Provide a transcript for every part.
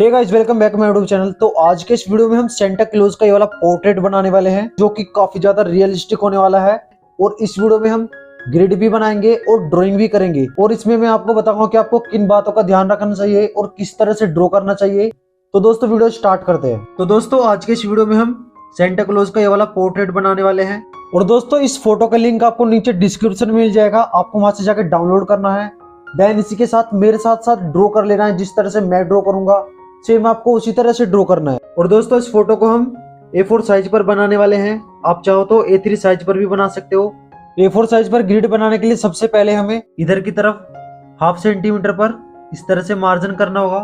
Hey guys, welcome back my YouTube channel. तो आज के इस वीडियो में हम सेंटा क्लॉज का ये वाला पोर्ट्रेट बनाने वाले हैं जो कि काफी ज्यादा रियलिस्टिक होने वाला है। और इस वीडियो में हम ग्रिड भी बनाएंगे और ड्राइंग भी करेंगे। और इसमें मैं आपको बताऊंगा कि आपको किन बातों का ध्यान रखना चाहिए और किस तरह से ड्रॉ करना चाहिए। तो दोस्तों वीडियो स्टार्ट करते हैं। तो दोस्तों आज के इस वीडियो में हम सेंटा क्लॉज का ये वाला पोर्ट्रेट बनाने वाले हैं। और दोस्तों इस फोटो का लिंक आपको नीचे डिस्क्रिप्शन में मिल जाएगा, आपको वहां से जाकर डाउनलोड करना है। देन इसी के साथ मेरे साथ साथ ड्रॉ कर लेना है। जिस तरह से मैं ड्रॉ करूंगा सेम आपको उसी तरह से ड्रॉ करना है। और दोस्तों इस फोटो को हम A4 साइज पर बनाने वाले हैं। आप चाहो तो A3 साइज पर भी बना सकते हो। A4 साइज पर ग्रिड बनाने के लिए सबसे पहले हमें इधर की तरफ हाफ सेंटीमीटर पर इस तरह से मार्जिन करना होगा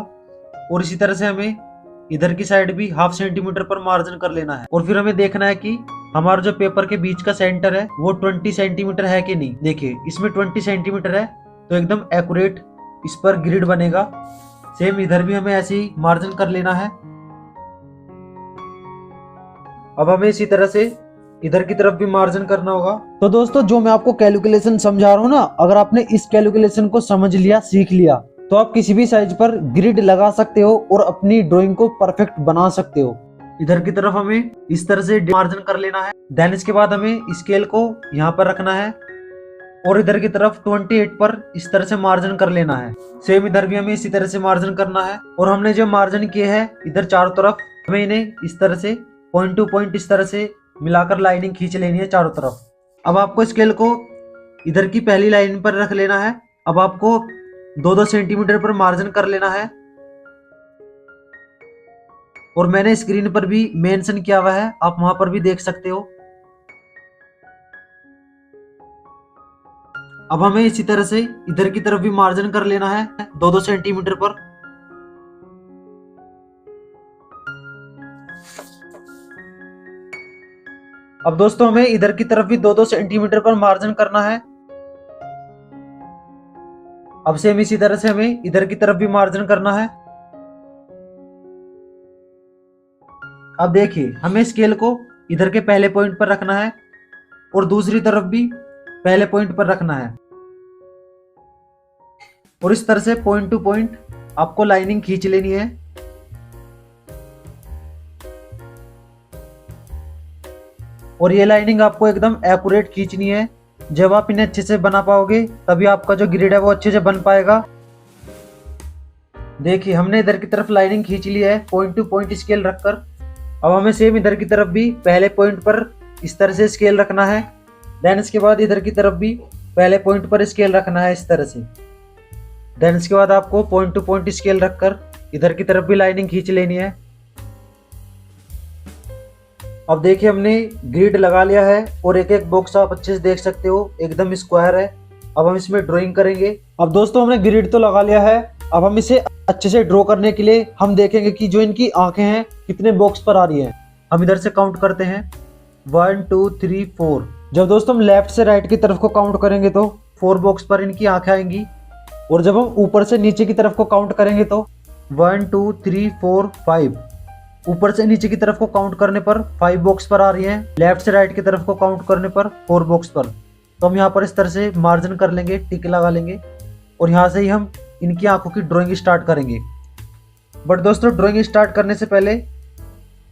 और इसी तरह से हमें इधर की साइड भी हाफ सेंटीमीटर पर मार्जिन कर लेना है। और फिर हमें देखना है कि हमारा जो पेपर के बीच का सेंटर है वो 20 सेंटीमीटर है कि नहीं। देखिए इसमें 20 सेंटीमीटर है तो एकदम एक्यूरेट इस पर ग्रिड बनेगा। सेम इधर भी हमें ऐसे ही मार्जिन कर लेना है। अब हमें इसी तरह से इधर की तरफ भी मार्जिन करना होगा। तो दोस्तों जो मैं आपको कैलकुलेशन समझा रहा हूँ ना, अगर आपने इस कैलकुलेशन को समझ लिया, सीख लिया, तो आप किसी भी साइज पर ग्रिड लगा सकते हो और अपनी ड्राइंग को परफेक्ट बना सकते हो। इधर की तरफ हमें इस तरह से मार्जिन कर लेना है। देन इसके बाद हमें स्केल को यहाँ पर रखना है और इधर की तरफ 28 पर इस तरह से मार्जिन कर लेना है। सेम इधर भी हमें इसी तरह से मार्जिन करना है। और हमने जो मार्जिन किए हैं इधर चारों तरफ हमें इन्हें इस तरह से पॉइंट टू पॉइंट इस तरह से मिलाकर लाइनिंग खींच लेनी है चारों तरफ। अब आपको स्केल को इधर की पहली लाइन पर रख लेना है। अब आपको 2-2 सेंटीमीटर पर मार्जिन कर लेना है। और मैंने स्क्रीन पर भी मेंशन किया हुआ है, आप वहां पर भी देख सकते हो। अब हमें इसी तरह से इधर की तरफ भी मार्जिन कर लेना है 2-2 सेंटीमीटर पर। अब दोस्तों हमें इधर की तरफ भी 2-2 सेंटीमीटर पर मार्जिन करना है। अब सेम इसी तरह से हमें इधर की तरफ भी मार्जिन करना है। अब देखिए हमें स्केल को इधर के पहले पॉइंट पर रखना है और दूसरी तरफ भी पहले पॉइंट पर रखना है। और इस तरह से पॉइंट टू पॉइंट आपको लाइनिंग खींच लेनी है। और ये लाइनिंग आपको एकदम एक्यूरेट खींचनी है। जब आप इन्हें अच्छे से बना पाओगे तभी आपका जो ग्रिड है वो अच्छे से बन पाएगा। देखिए हमने इधर की तरफ लाइनिंग खींच ली है पॉइंट टू पॉइंट स्केल रखकर। अब हमें सेम इधर की तरफ भी पहले पॉइंट पर इस तरह से स्केल रखना है। देन इसके बाद इधर की तरफ भी पहले पॉइंट पर स्केल रखना है इस तरह से। देन इसके बाद आपको पॉइंट टू पॉइंट स्केल रखकर इधर की तरफ भी लाइनिंग खींच लेनी है। अब देखिए हमने ग्रिड लगा लिया है और एक एक बॉक्स आप अच्छे से देख सकते हो, एकदम स्क्वायर है। अब हम इसमें ड्राइंग करेंगे। अब दोस्तों हमने ग्रिड तो लगा लिया है। अब हम इसे अच्छे से ड्रॉ करने के लिए हम देखेंगे कि जो इनकी आंखें हैं कितने बॉक्स पर आ रही हैं। हम इधर से काउंट करते हैं 1 2 3 4। जब दोस्तों हम लेफ्ट से राइट की तरफ को काउंट करेंगे तो 4 बॉक्स पर इनकी आंखें आएंगी। और जब हम ऊपर से नीचे की तरफ को काउंट करेंगे तो 1 2 3 4 5। ऊपर से नीचे की तरफ को काउंट करने पर 5 बॉक्स पर आ रही हैं। लेफ्ट से राइट की तरफ को काउंट करने पर 4 बॉक्स पर। तो हम यहाँ पर इस तरह से मार्जिन कर लेंगे, टिक लगा लेंगे और यहाँ से ही हम इनकी आंखों की ड्राइंग स्टार्ट करेंगे। बट दोस्तों ड्राइंग स्टार्ट करने से पहले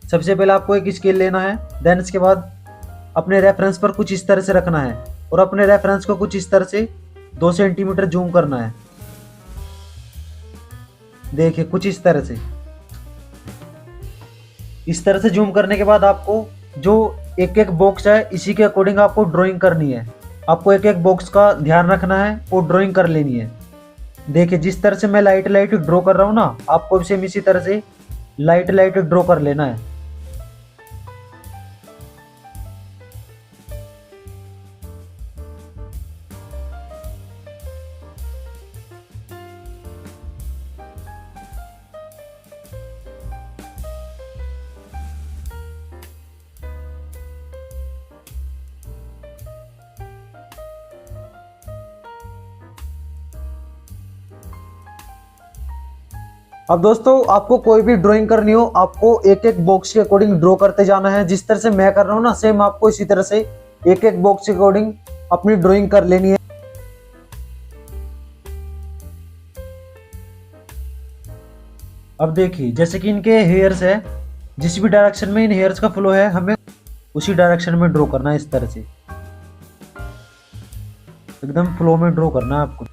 सबसे पहले आपको एक स्केल लेना है। देन इसके बाद अपने रेफरेंस पर कुछ इस तरह से रखना है और अपने रेफरेंस को कुछ इस तरह से 2 सेंटीमीटर जूम करना है। देखिए कुछ इस तरह से। इस तरह से जूम करने के बाद आपको जो एक एक बॉक्स है इसी के अकॉर्डिंग आपको ड्राइंग करनी है। आपको एक एक बॉक्स का ध्यान रखना है और ड्राइंग कर लेनी है। देखिए जिस तरह से मैं लाइट लाइट ड्रॉ कर रहा हूँ ना, आपको भी सेम इसी तरह से लाइट लाइट ड्रॉ कर लेना है। अब दोस्तों आपको कोई भी ड्राइंग करनी हो, आपको एक एक बॉक्स के अकॉर्डिंग ड्रॉ करते जाना है। जिस तरह से मैं कर रहा हूँ ना, सेम आपको इसी तरह से एक एक बॉक्स के अकॉर्डिंग अपनी ड्राइंग कर लेनी है। अब देखिए जैसे कि इनके हेयर्स है, जिस भी डायरेक्शन में इन हेयर्स का फ्लो है हमें उसी डायरेक्शन में ड्रॉ करना है। इस तरह से एकदम फ्लो में ड्रॉ करना है आपको।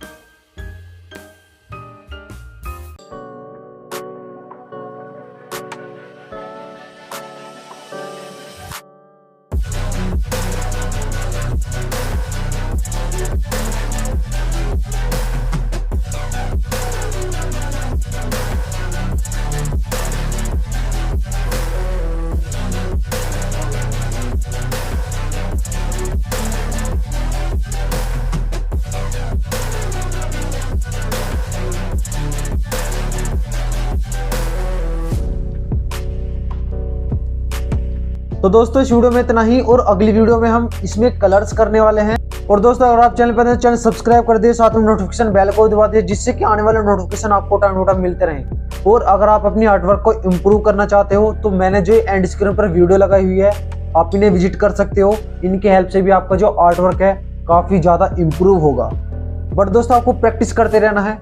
तो दोस्तों इस वीडियो में इतना ही, और अगली वीडियो में हम इसमें कलर्स करने वाले हैं। और दोस्तों अगर आप चैनल पर हैं तो चैनल सब्सक्राइब कर दिए, साथ में नोटिफिकेशन बेल को दबा दिए, जिससे कि आने वाले नोटिफिकेशन आपको टाइम टू टाइम मिलते रहें। और अगर आप अपनी आर्टवर्क को इम्प्रूव करना चाहते हो तो मैंने जो एंड स्क्रीन पर वीडियो लगाई हुई है आप इन्हें विजिट कर सकते हो। इनके हेल्प से भी आपका जो आर्टवर्क है काफी ज्यादा इम्प्रूव होगा। बट दोस्तों आपको प्रैक्टिस करते रहना है।